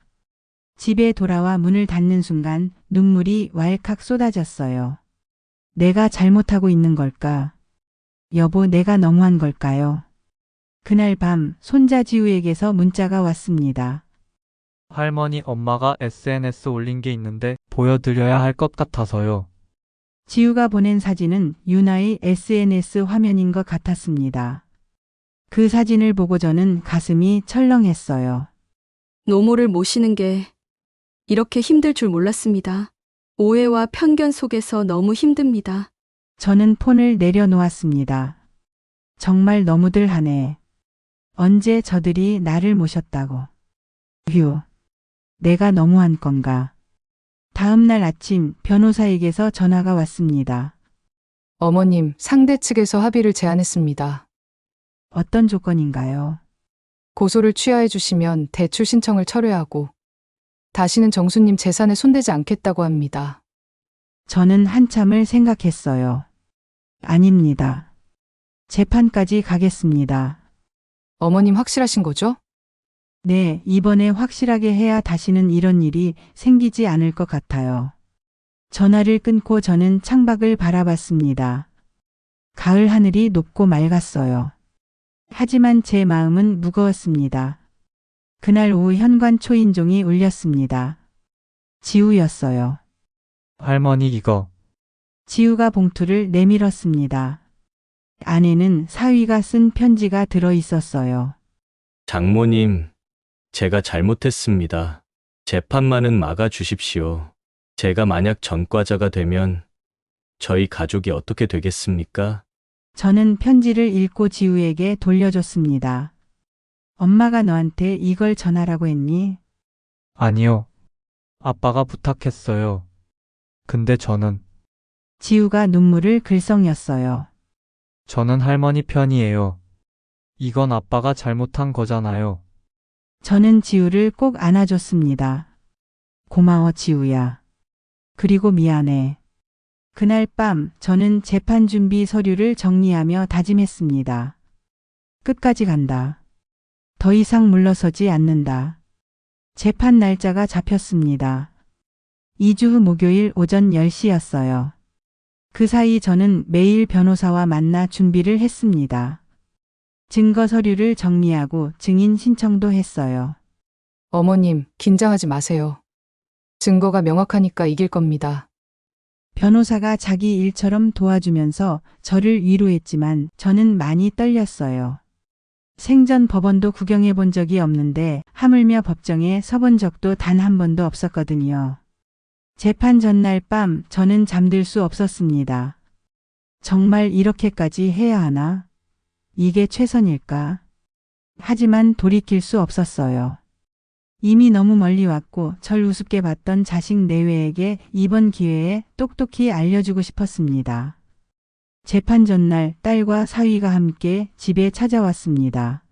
집에 돌아와 문을 닫는 순간 눈물이 왈칵 쏟아졌어요. 내가 잘못하고 있는 걸까? 여보, 내가 너무한 걸까요? 그날 밤 손자 지우에게서 문자가 왔습니다. 할머니, 엄마가 SNS 올린 게 있는데 보여드려야 할 것 같아서요. 지우가 보낸 사진은 유나의 SNS 화면인 것 같았습니다. 그 사진을 보고 저는 가슴이 철렁했어요. 노모를 모시는 게 이렇게 힘들 줄 몰랐습니다. 오해와 편견 속에서 너무 힘듭니다. 저는 폰을 내려놓았습니다. 정말 너무들 하네. 언제 저들이 나를 모셨다고. 휴. 내가 너무한 건가. 다음 날 아침 변호사에게서 전화가 왔습니다. 어머님, 상대 측에서 합의를 제안했습니다. 어떤 조건인가요? 고소를 취하해 주시면 대출 신청을 철회하고 다시는 정수님 재산에 손대지 않겠다고 합니다. 저는 한참을 생각했어요. 아닙니다. 재판까지 가겠습니다. 어머님 확실하신 거죠? 네, 이번에 확실하게 해야 다시는 이런 일이 생기지 않을 것 같아요. 전화를 끊고 저는 창밖을 바라봤습니다. 가을 하늘이 높고 맑았어요. 하지만 제 마음은 무거웠습니다. 그날 오후 현관 초인종이 울렸습니다. 지우였어요. 할머니, 이거. 지우가 봉투를 내밀었습니다. 안에는 사위가 쓴 편지가 들어 있었어요. 장모님, 제가 잘못했습니다. 재판만은 막아 주십시오. 제가 만약 전과자가 되면 저희 가족이 어떻게 되겠습니까? 저는 편지를 읽고 지우에게 돌려줬습니다. 엄마가 너한테 이걸 전하라고 했니? 아니요. 아빠가 부탁했어요. 근데 저는 지우가 눈물을 글썽였어요. 저는 할머니 편이에요. 이건 아빠가 잘못한 거잖아요. 저는 지우를 꼭 안아줬습니다. 고마워, 지우야. 그리고 미안해. 그날 밤 저는 재판 준비 서류를 정리하며 다짐했습니다. 끝까지 간다. 더 이상 물러서지 않는다. 재판 날짜가 잡혔습니다. 2주 후 목요일 오전 10시였어요. 그 사이 저는 매일 변호사와 만나 준비를 했습니다. 증거 서류를 정리하고 증인 신청도 했어요. 어머님, 긴장하지 마세요. 증거가 명확하니까 이길 겁니다. 변호사가 자기 일처럼 도와주면서 저를 위로했지만 저는 많이 떨렸어요. 생전 법원도 구경해 본 적이 없는데 하물며 법정에 서본 적도 단 한 번도 없었거든요. 재판 전날 밤 저는 잠들 수 없었습니다. 정말 이렇게까지 해야 하나? 이게 최선일까? 하지만 돌이킬 수 없었어요. 이미 너무 멀리 왔고 절 우습게 봤던 자식 내외에게 이번 기회에 똑똑히 알려주고 싶었습니다. 재판 전날 딸과 사위가 함께 집에 찾아왔습니다.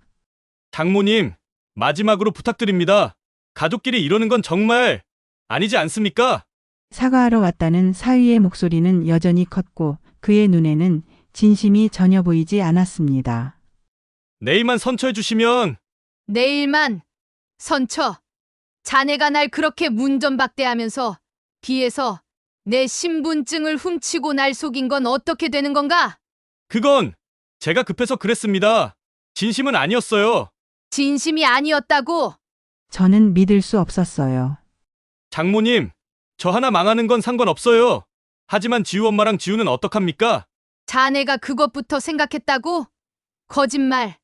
장모님, 마지막으로 부탁드립니다. 가족끼리 이러는 건 정말 아니지 않습니까? 사과하러 왔다는 사위의 목소리는 여전히 컸고 그의 눈에는 진심이 전혀 보이지 않았습니다. 내일만 선처해 주시면. 내일만 선처. 자네가 날 그렇게 문전박대하면서 뒤에서 내 신분증을 훔치고 날 속인 건 어떻게 되는 건가? 그건 제가 급해서 그랬습니다. 진심은 아니었어요. 진심이 아니었다고? 저는 믿을 수 없었어요. 장모님, 저 하나 망하는 건 상관없어요. 하지만 지우 엄마랑 지우는 어떡합니까? 자네가 그것부터 생각했다고? 거짓말.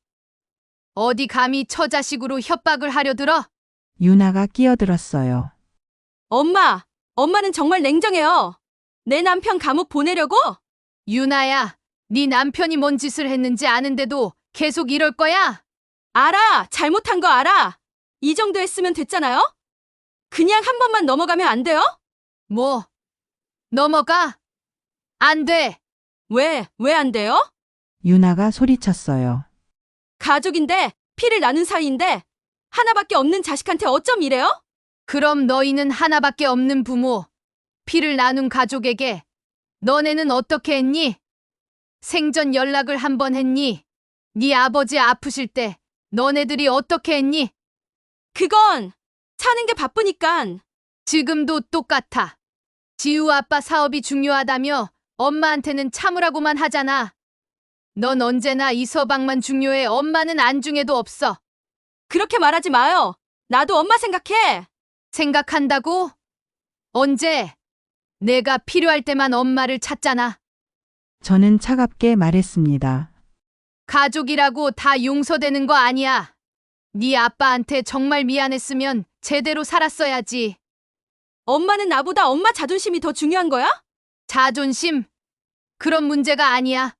어디 감히 처자식으로 협박을 하려 들어? 유나가 끼어들었어요. 엄마는 정말 냉정해요. 내 남편 감옥 보내려고? 유나야, 네 남편이 뭔 짓을 했는지 아는데도 계속 이럴 거야? 알아. 잘못한 거 알아. 이 정도 했으면 됐잖아요? 그냥 한 번만 넘어가면 안 돼요? 뭐? 넘어가? 안 돼. 왜 안 돼요? 유나가 소리쳤어요. 가족인데, 피를 나눈 사이인데, 하나밖에 없는 자식한테 어쩜 이래요? 그럼 너희는 하나밖에 없는 부모, 피를 나눈 가족에게 너네는 어떻게 했니? 생전 연락을 한 번 했니? 네 아버지 아프실 때 너네들이 어떻게 했니? 그건 사는 게 바쁘니깐. 지금도 똑같아. 지우 아빠 사업이 중요하다며 엄마한테는 참으라고만 하잖아. 넌 언제나 이 서방만 중요해. 엄마는 안중에도 없어. 그렇게 말하지 마요. 나도 엄마 생각해. 생각한다고? 언제? 내가 필요할 때만 엄마를 찾잖아. 저는 차갑게 말했습니다. 가족이라고 다 용서되는 거 아니야. 네 아빠한테 정말 미안했으면 제대로 살았어야지. 엄마는 나보다 엄마 자존심이 더 중요한 거야? 자존심? 그런 문제가 아니야.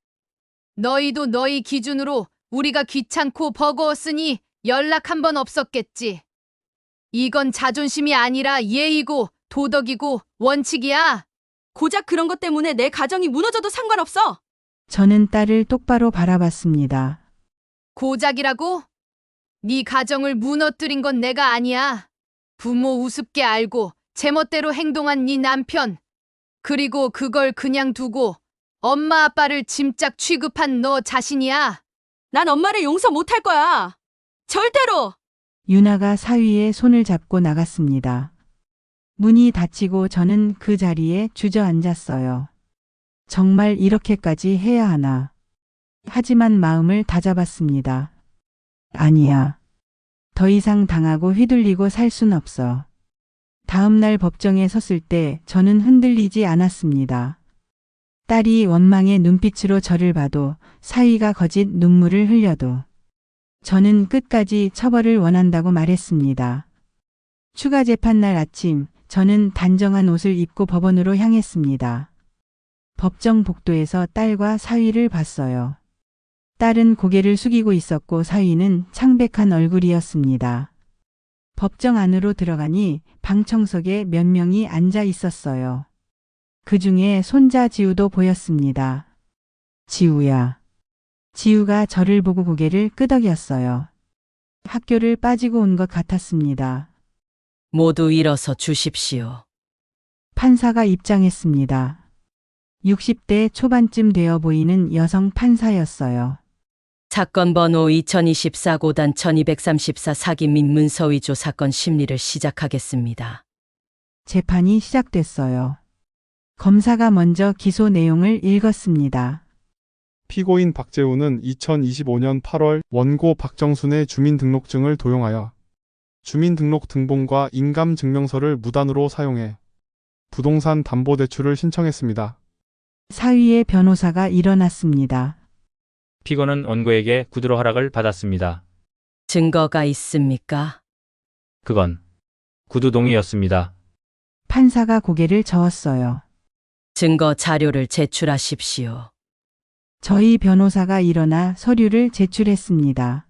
너희도 너희 기준으로 우리가 귀찮고 버거웠으니 연락 한 번 없었겠지. 이건 자존심이 아니라 예의고 도덕이고 원칙이야. 고작 그런 것 때문에 내 가정이 무너져도 상관없어. 저는 딸을 똑바로 바라봤습니다. 고작이라고? 네 가정을 무너뜨린 건 내가 아니야. 부모 우습게 알고 제멋대로 행동한 네 남편. 그리고 그걸 그냥 두고 엄마 아빠를 짐짝 취급한 너 자신이야. 난 엄마를 용서 못할 거야. 절대로. 유나가 사위의 손을 잡고 나갔습니다. 문이 닫히고 저는 그 자리에 주저앉았어요. 정말 이렇게까지 해야 하나. 하지만 마음을 다잡았습니다. 아니야. 더 이상 당하고 휘둘리고 살 순 없어. 다음 날 법정에 섰을 때 저는 흔들리지 않았습니다. 딸이 원망의 눈빛으로 저를 봐도 사위가 거짓 눈물을 흘려도 저는 끝까지 처벌을 원한다고 말했습니다. 추가 재판날 아침 저는 단정한 옷을 입고 법원으로 향했습니다. 법정 복도에서 딸과 사위를 봤어요. 딸은 고개를 숙이고 있었고 사위는 창백한 얼굴이었습니다. 법정 안으로 들어가니 방청석에 몇 명이 앉아 있었어요. 그 중에 손자 지우도 보였습니다. 지우야. 지우가 저를 보고 고개를 끄덕였어요. 학교를 빠지고 온 것 같았습니다. 모두 일어서 주십시오. 판사가 입장했습니다. 60대 초반쯤 되어 보이는 여성 판사였어요. 사건 번호 2024고단 1234 사기 및 문서 위조 사건 심리를 시작하겠습니다. 재판이 시작됐어요. 검사가 먼저 기소 내용을 읽었습니다. 피고인 박재우는 2025년 8월 원고 박정순의 주민등록증을 도용하여 주민등록 등본과 인감증명서를 무단으로 사용해 부동산 담보대출을 신청했습니다. 사위의 변호사가 일어났습니다. 피고는 원고에게 구두로 허락을 받았습니다. 증거가 있습니까? 그건 구두 동의였습니다. 판사가 고개를 저었어요. 증거 자료를 제출하십시오. 저희 변호사가 일어나 서류를 제출했습니다.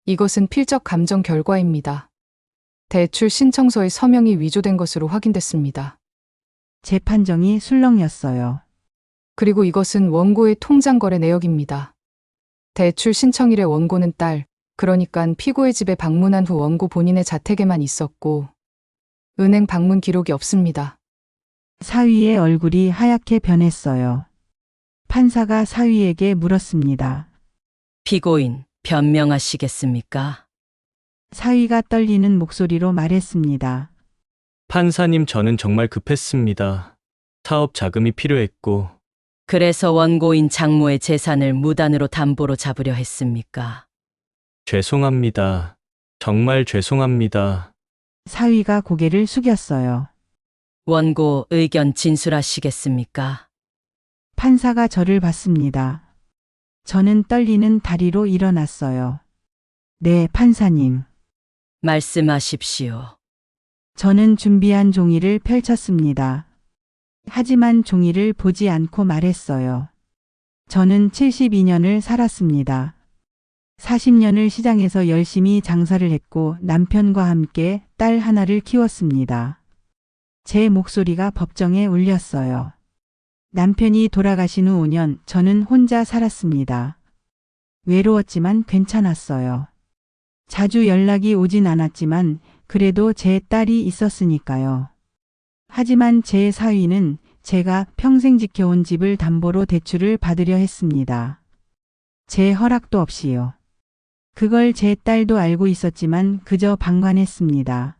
이것은 필적 감정 결과입니다. 대출 신청서의 서명이 위조된 것으로 확인됐습니다. 재판정이 술렁였어요. 그리고 이것은 원고의 통장 거래 내역입니다. 대출 신청일에 원고는 딸, 그러니까 피고의 집에 방문한 후 원고 본인의 자택에만 있었고 은행 방문 기록이 없습니다. 사위의 얼굴이 하얗게 변했어요. 판사가 사위에게 물었습니다. 피고인, 변명하시겠습니까? 사위가 떨리는 목소리로 말했습니다. 판사님, 저는 정말 급했습니다. 사업 자금이 필요했고. 그래서 원고인 장모의 재산을 무단으로 담보로 잡으려 했습니까? 죄송합니다. 정말 죄송합니다. 사위가 고개를 숙였어요. 원고 의견 진술하시겠습니까? 판사가 저를 봤습니다. 저는 떨리는 다리로 일어났어요. 네, 판사님. 말씀하십시오. 저는 준비한 종이를 펼쳤습니다. 하지만 종이를 보지 않고 말했어요. 저는 72년을 살았습니다. 40년을 시장에서 열심히 장사를 했고 남편과 함께 딸 하나를 키웠습니다. 제 목소리가 법정에 울렸어요. 남편이 돌아가신 후 5년 저는 혼자 살았습니다. 외로웠지만 괜찮았어요. 자주 연락이 오진 않았지만 그래도 제 딸이 있었으니까요. 하지만 제 사위는 제가 평생 지켜온 집을 담보로 대출을 받으려 했습니다. 제 허락도 없이요. 그걸 제 딸도 알고 있었지만 그저 방관했습니다.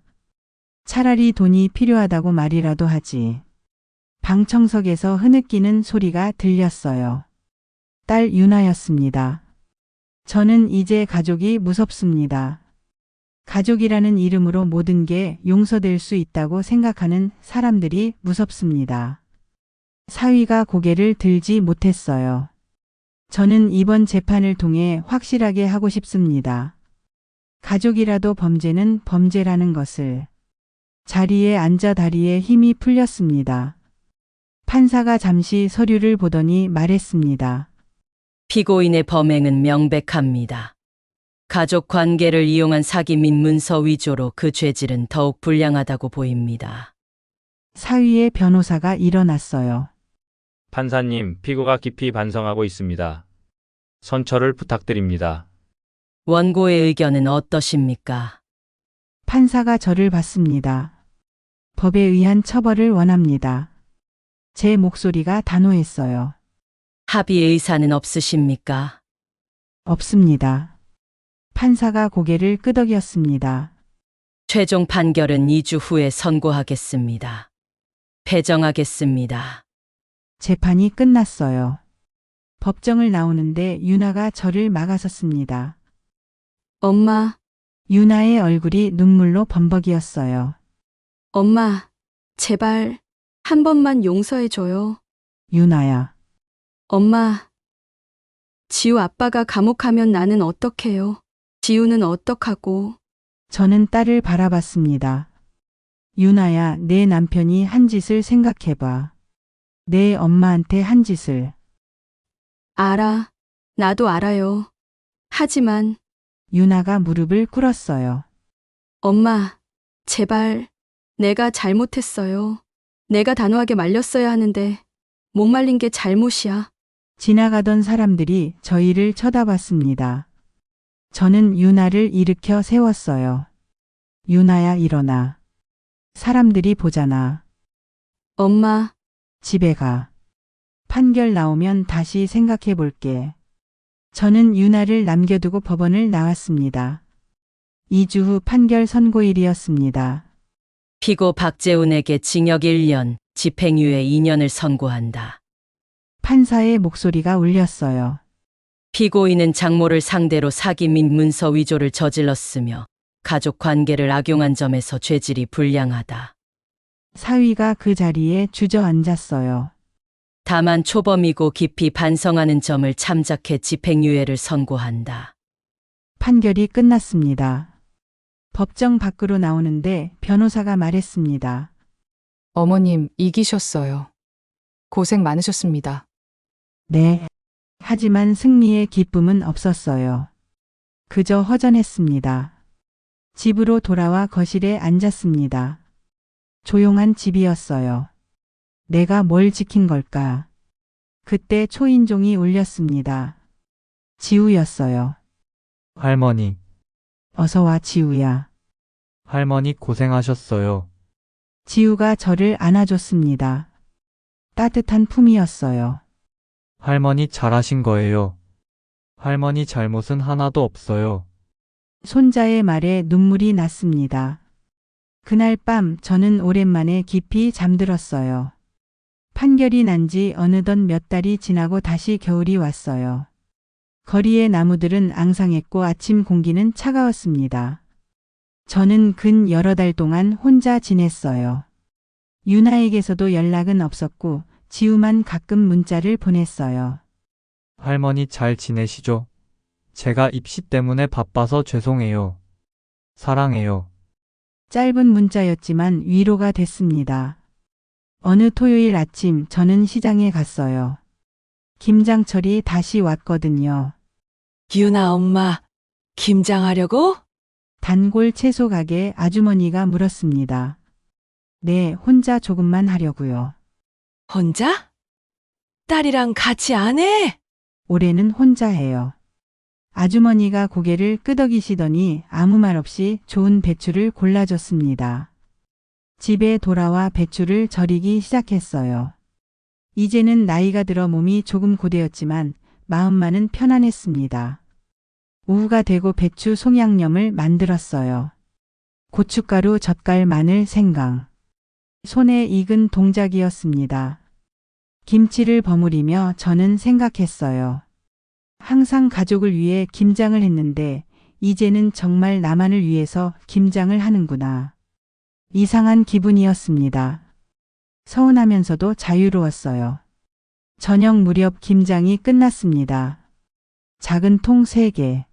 차라리 돈이 필요하다고 말이라도 하지. 방청석에서 흐느끼는 소리가 들렸어요. 딸 유나였습니다. 저는 이제 가족이 무섭습니다. 가족이라는 이름으로 모든 게 용서될 수 있다고 생각하는 사람들이 무섭습니다. 사위가 고개를 들지 못했어요. 저는 이번 재판을 통해 확실하게 하고 싶습니다. 가족이라도 범죄는 범죄라는 것을. 자리에 앉아 다리에 힘이 풀렸습니다. 판사가 잠시 서류를 보더니 말했습니다. 피고인의 범행은 명백합니다. 가족 관계를 이용한 사기 및 문서 위조로 그 죄질은 더욱 불량하다고 보입니다. 사위의 변호사가 일어났어요. 판사님, 피고가 깊이 반성하고 있습니다. 선처를 부탁드립니다. 원고의 의견은 어떠십니까? 판사가 저를 봤습니다. 법에 의한 처벌을 원합니다. 제 목소리가 단호했어요. 합의 의사는 없으십니까? 없습니다. 판사가 고개를 끄덕였습니다. 최종 판결은 2주 후에 선고하겠습니다. 배정하겠습니다. 재판이 끝났어요. 법정을 나오는데 유나가 저를 막아섰습니다. 엄마, 유나의 얼굴이 눈물로 범벅이었어요. 엄마, 제발 한 번만 용서해줘요. 유나야. 엄마, 지우 아빠가 감옥 가면 나는 어떡해요? 지우는 어떡하고? 저는 딸을 바라봤습니다. 유나야, 내 남편이 한 짓을 생각해봐. 내 엄마한테 한 짓을. 알아. 나도 알아요. 하지만 유나가 무릎을 꿇었어요. 엄마, 제발 내가 잘못했어요. 내가 단호하게 말렸어야 하는데 못 말린 게 잘못이야. 지나가던 사람들이 저희를 쳐다봤습니다. 저는 유나를 일으켜 세웠어요. 유나야, 일어나. 사람들이 보잖아. 엄마, 집에 가. 판결 나오면 다시 생각해 볼게. 저는 유나를 남겨두고 법원을 나왔습니다. 2주 후 판결 선고일이었습니다. 피고 박재훈에게 징역 1년, 집행유예 2년을 선고한다. 판사의 목소리가 울렸어요. 피고인은 장모를 상대로 사기 및 문서 위조를 저질렀으며 가족 관계를 악용한 점에서 죄질이 불량하다. 사위가 그 자리에 주저앉았어요. 다만 초범이고 깊이 반성하는 점을 참작해 집행유예를 선고한다. 판결이 끝났습니다. 법정 밖으로 나오는데 변호사가 말했습니다. 어머님, 이기셨어요. 고생 많으셨습니다. 네. 하지만 승리의 기쁨은 없었어요. 그저 허전했습니다. 집으로 돌아와 거실에 앉았습니다. 조용한 집이었어요. 내가 뭘 지킨 걸까? 그때 초인종이 울렸습니다. 지우였어요. 할머니, 어서 와, 지우야. 할머니 고생하셨어요. 지우가 저를 안아줬습니다. 따뜻한 품이었어요. 할머니 잘하신 거예요. 할머니 잘못은 하나도 없어요. 손자의 말에 눈물이 났습니다. 그날 밤 저는 오랜만에 깊이 잠들었어요. 판결이 난 지 어느덧 몇 달이 지나고 다시 겨울이 왔어요. 거리의 나무들은 앙상했고 아침 공기는 차가웠습니다. 저는 근 여러 달 동안 혼자 지냈어요. 유나에게서도 연락은 없었고 지우만 가끔 문자를 보냈어요. 할머니 잘 지내시죠? 제가 입시 때문에 바빠서 죄송해요. 사랑해요. 짧은 문자였지만 위로가 됐습니다. 어느 토요일 아침 저는 시장에 갔어요. 김장철이 다시 왔거든요. 유나 엄마, 김장하려고? 단골 채소 가게 아주머니가 물었습니다. 네, 혼자 조금만 하려고요. 혼자? 딸이랑 같이 안 해? 올해는 혼자 해요. 아주머니가 고개를 끄덕이시더니 아무 말 없이 좋은 배추를 골라줬습니다. 집에 돌아와 배추를 절이기 시작했어요. 이제는 나이가 들어 몸이 조금 고되었지만 마음만은 편안했습니다. 오후가 되고 배추 송양념을 만들었어요. 고춧가루, 젓갈, 마늘, 생강. 손에 익은 동작이었습니다. 김치를 버무리며 저는 생각했어요. 항상 가족을 위해 김장을 했는데 이제는 정말 나만을 위해서 김장을 하는구나. 이상한 기분이었습니다. 서운하면서도 자유로웠어요. 저녁 무렵 김장이 끝났습니다. 작은 통 3개.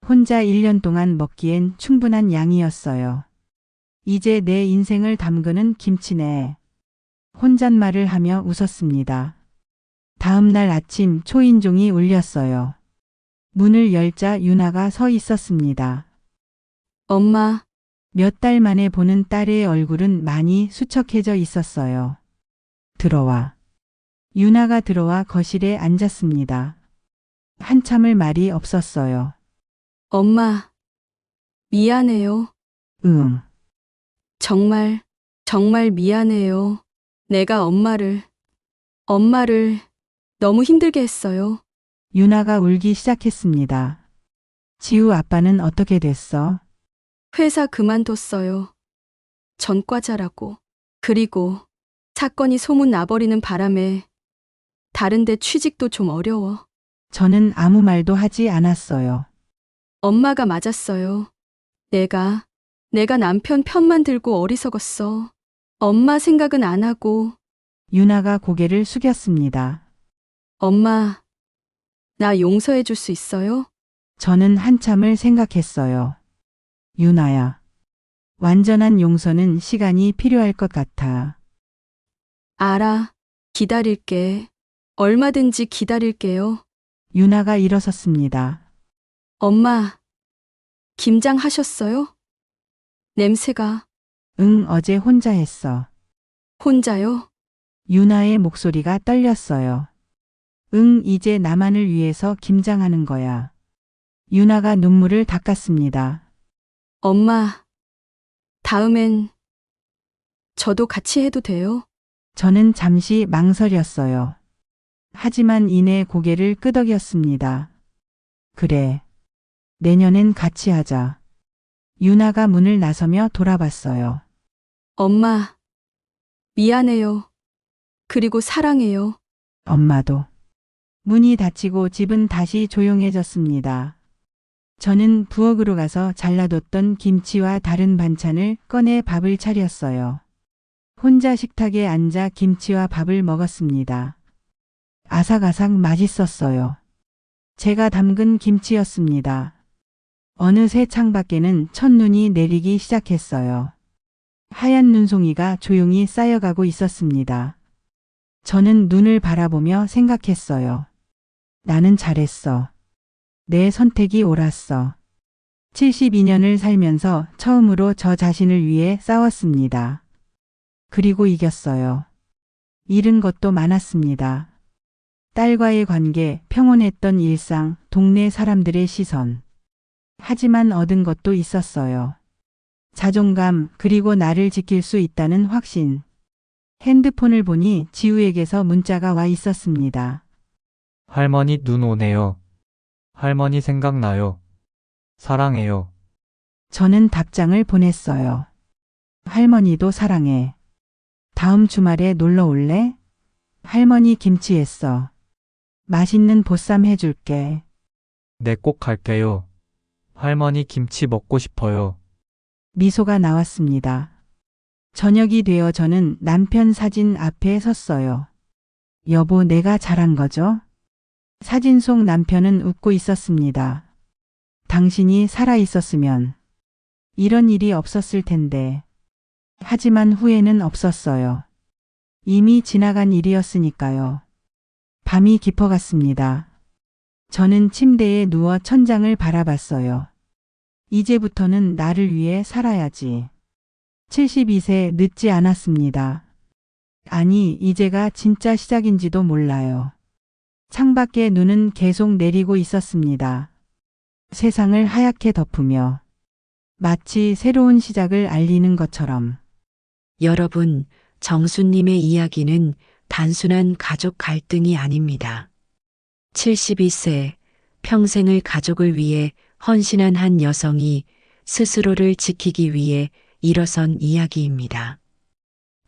혼자 1년 동안 먹기엔 충분한 양이었어요. 이제 내 인생을 담그는 김치네. 혼잣말을 하며 웃었습니다. 다음 날 아침 초인종이 울렸어요. 문을 열자 유나가 서 있었습니다. 엄마, 몇 달 만에 보는 딸의 얼굴은 많이 수척해져 있었어요. 들어와. 유나가 들어와 거실에 앉았습니다. 한참을 말이 없었어요. 엄마, 미안해요. 응. 정말 미안해요. 내가 엄마를 너무 힘들게 했어요. 유나가 울기 시작했습니다. 지우 아빠는 어떻게 됐어? 회사 그만뒀어요. 전과자라고. 그리고 사건이 소문 나버리는 바람에 다른데 취직도 좀 어려워. 저는 아무 말도 하지 않았어요. 엄마가 맞았어요. 내가 남편 편만 들고 어리석었어. 엄마 생각은 안 하고. 유나가 고개를 숙였습니다. 엄마, 나 용서해 줄 수 있어요? 저는 한참을 생각했어요. 유나야. 완전한 용서는 시간이 필요할 것 같아. 알아. 기다릴게. 얼마든지 기다릴게요. 유나가 일어섰습니다. 엄마, 김장하셨어요? 냄새가. 응, 어제 혼자 했어. 혼자요? 유나의 목소리가 떨렸어요. 응, 이제 나만을 위해서 김장하는 거야. 유나가 눈물을 닦았습니다. 엄마, 다음엔 저도 같이 해도 돼요? 저는 잠시 망설였어요. 하지만 이내 고개를 끄덕였습니다. 그래. 내년엔 같이 하자. 유나가 문을 나서며 돌아봤어요. 엄마, 미안해요. 그리고 사랑해요. 엄마도. 문이 닫히고 집은 다시 조용해졌습니다. 저는 부엌으로 가서 잘라뒀던 김치와 다른 반찬을 꺼내 밥을 차렸어요. 혼자 식탁에 앉아 김치와 밥을 먹었습니다. 아삭아삭 맛있었어요. 제가 담근 김치였습니다. 어느새 창밖에는 첫눈이 내리기 시작했어요. 하얀 눈송이가 조용히 쌓여가고 있었습니다. 저는 눈을 바라보며 생각했어요. 나는 잘했어. 내 선택이 옳았어. 72년을 살면서 처음으로 저 자신을 위해 싸웠습니다. 그리고 이겼어요. 잃은 것도 많았습니다. 딸과의 관계, 평온했던 일상, 동네 사람들의 시선. 하지만 얻은 것도 있었어요. 자존감, 그리고 나를 지킬 수 있다는 확신. 핸드폰을 보니 지우에게서 문자가 와 있었습니다. 할머니 눈 오네요. 할머니 생각나요. 사랑해요. 저는 답장을 보냈어요. 할머니도 사랑해. 다음 주말에 놀러 올래? 할머니 김치했어. 맛있는 보쌈 해줄게. 네, 꼭 갈게요. 할머니 김치 먹고 싶어요. 미소가 나왔습니다. 저녁이 되어 저는 남편 사진 앞에 섰어요. 여보, 내가 잘한 거죠? 사진 속 남편은 웃고 있었습니다. 당신이 살아 있었으면 이런 일이 없었을 텐데. 하지만 후회는 없었어요. 이미 지나간 일이었으니까요. 밤이 깊어갔습니다. 저는 침대에 누워 천장을 바라봤어요. 이제부터는 나를 위해 살아야지. 72세 늦지 않았습니다. 아니, 이제가 진짜 시작인지도 몰라요. 창밖에 눈은 계속 내리고 있었습니다. 세상을 하얗게 덮으며 마치 새로운 시작을 알리는 것처럼. 여러분, 정수님의 이야기는 단순한 가족 갈등이 아닙니다. 72세, 평생을 가족을 위해 헌신한 한 여성이 스스로를 지키기 위해 일어선 이야기입니다.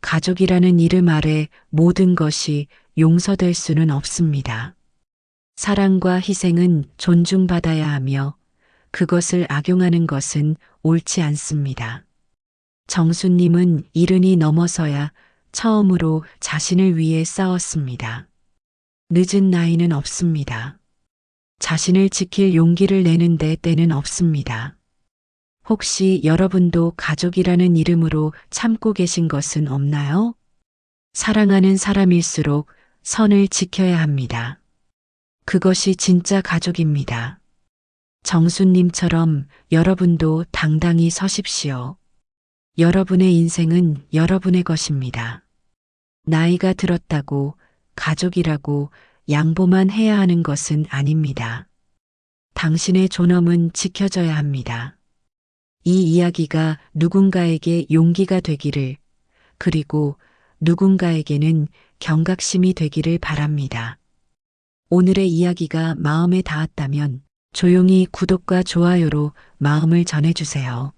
가족이라는 이름 아래 모든 것이 용서될 수는 없습니다. 사랑과 희생은 존중받아야 하며 그것을 악용하는 것은 옳지 않습니다. 정수님은 70이 넘어서야 처음으로 자신을 위해 싸웠습니다. 늦은 나이는 없습니다. 자신을 지킬 용기를 내는데 때는 없습니다. 혹시 여러분도 가족이라는 이름으로 참고 계신 것은 없나요? 사랑하는 사람일수록 선을 지켜야 합니다. 그것이 진짜 가족입니다. 정수님처럼 여러분도 당당히 서십시오. 여러분의 인생은 여러분의 것입니다. 나이가 들었다고 가족이라고 양보만 해야 하는 것은 아닙니다. 당신의 존엄은 지켜져야 합니다. 이 이야기가 누군가에게 용기가 되기를, 그리고 누군가에게는 경각심이 되기를 바랍니다. 오늘의 이야기가 마음에 닿았다면 조용히 구독과 좋아요로 마음을 전해주세요.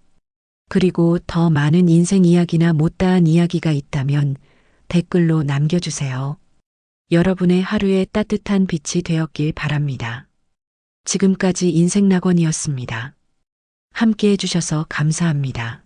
그리고 더 많은 인생 이야기나 못다한 이야기가 있다면 댓글로 남겨주세요. 여러분의 하루에 따뜻한 빛이 되었길 바랍니다. 지금까지 인생낙원이었습니다. 함께 해주셔서 감사합니다.